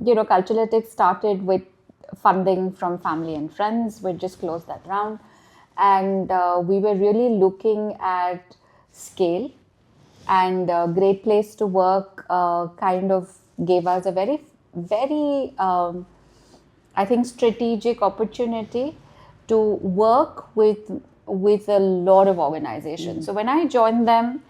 Culturelytics started with funding from family and friends. We just closed that round. And we were really looking at scale. And Great Place to Work kind of gave us a very, very, I think, strategic opportunity to work with a lot of organizations. So when I joined them,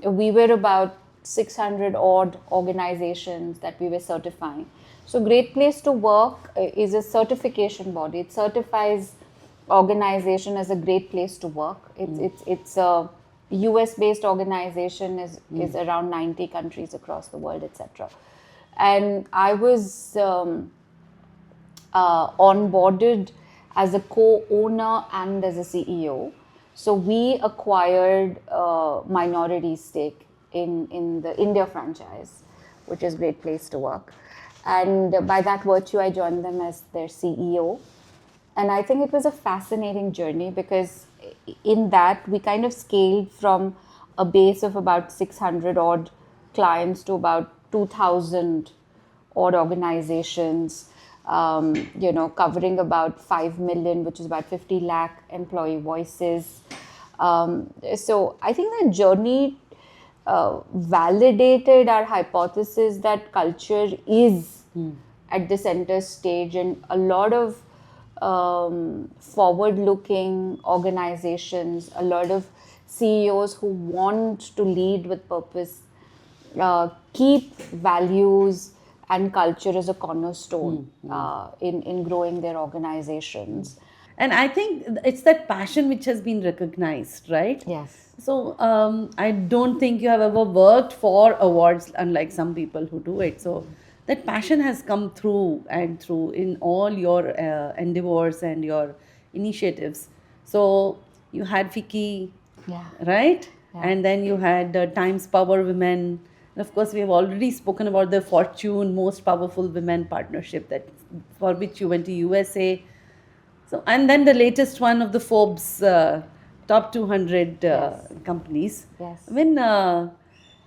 we were about 600 odd organizations that we were certifying. So Great Place to Work is a certification body. It certifies organization as a great place to work. It's a US based organization, is around 90 countries across the world, etc. And I was onboarded as a co-owner and as a CEO. So we acquired a minority stake in the India franchise, which is Great Place to Work. And by that virtue, I joined them as their CEO. And I think it was a fascinating journey because in that we kind of scaled from a base of about 600 odd clients to about 2,000 odd organizations, covering about 5 million, which is about 50 lakh employee voices. So I think that journey validated our hypothesis that culture is at the center stage, and a lot of forward-looking organizations, a lot of CEOs who want to lead with purpose, keep values and culture as a cornerstone in growing their organizations. And I think it's that passion which has been recognized, right? Yes. So I don't think you have ever worked for awards, unlike some people who do it. So that passion has come through and through in all your endeavors and your initiatives. So you had FICCI, right? Yeah. And then you had Times Power Women. And of course, we have already spoken about the Fortune Most Powerful Women Partnership, that for which you went to USA. So, and then the latest one of the Forbes top 200 companies. Yes. I mean,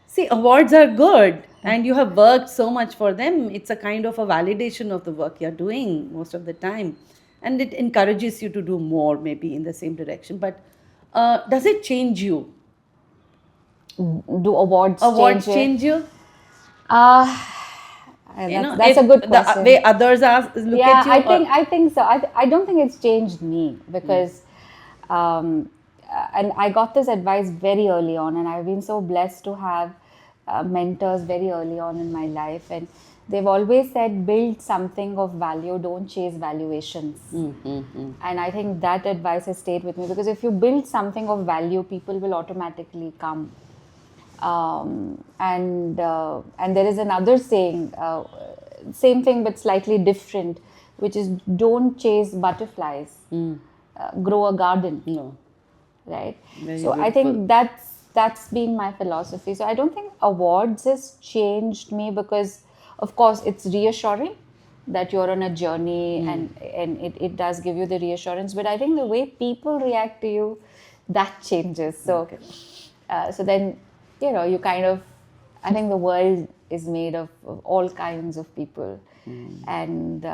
see, awards are good and you have worked so much for them. It's a kind of a validation of the work you're doing most of the time. And it encourages you to do more, maybe in the same direction. But does it change you? Do awards change you? That's a good question. The way others look at you? I think so. I don't think it's changed me because, and I got this advice very early on, and I've been so blessed to have mentors very early on in my life, and they've always said, build something of value, don't chase valuations. And I think that advice has stayed with me, because if you build something of value, people will automatically come. And there is another saying, same thing but slightly different, which is, don't chase butterflies, grow a garden. No. Right? Very so beautiful. I think that's been my philosophy. So I don't think awards has changed me, because of course it's reassuring that you're on a journey, and it does give you the reassurance, but I think the way people react to you, that changes. So so then you kind of, I think the world is made of all kinds of people, and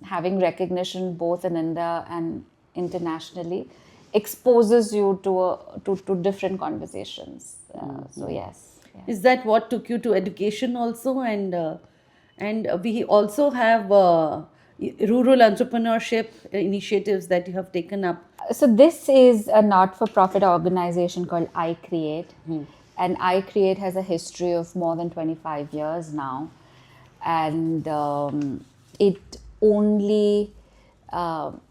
having recognition both in India and internationally exposes you to different conversations. So yes. Is that what took you to education also? And we also have rural entrepreneurship initiatives that you have taken up. So this is a not-for-profit organization called I Create. And I Create has a history of more than 25 years now. And it only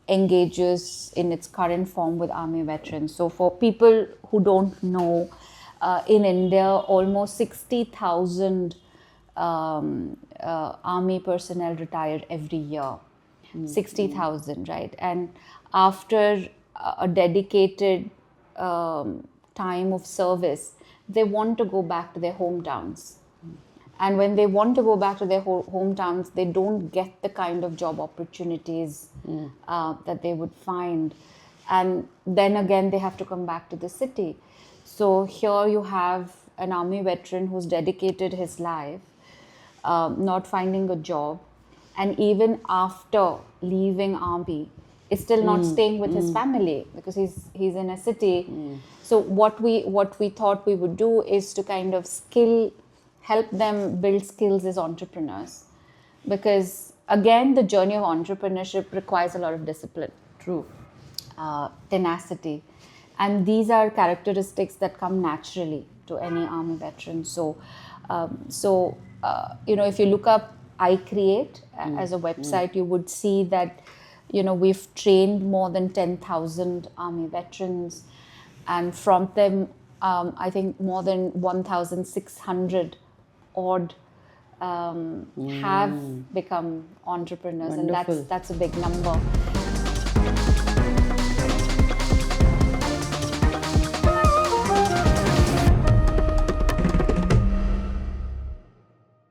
engages in its current form with Army veterans. So for people who don't know, in India, almost 60,000 Army personnel retire every year. 60,000, right? And after a dedicated time of service, they want to go back to their hometowns. And when they want to go back to their hometowns, they don't get the kind of job opportunities that they would find. And then again, they have to come back to the city. So here you have an Army veteran who's dedicated his life not finding a job, and even after leaving army, is still not staying with his family because he's in a city. So what we thought we would do is to kind of help them build skills as entrepreneurs, because again the journey of entrepreneurship requires a lot of discipline, True. tenacity, and these are characteristics that come naturally to any army veteran. So if you look up I Create as a website, you would see that we've trained more than 10,000 army veterans, and from them I think more than 1,600 odd have become entrepreneurs. Wonderful. And that's a big number.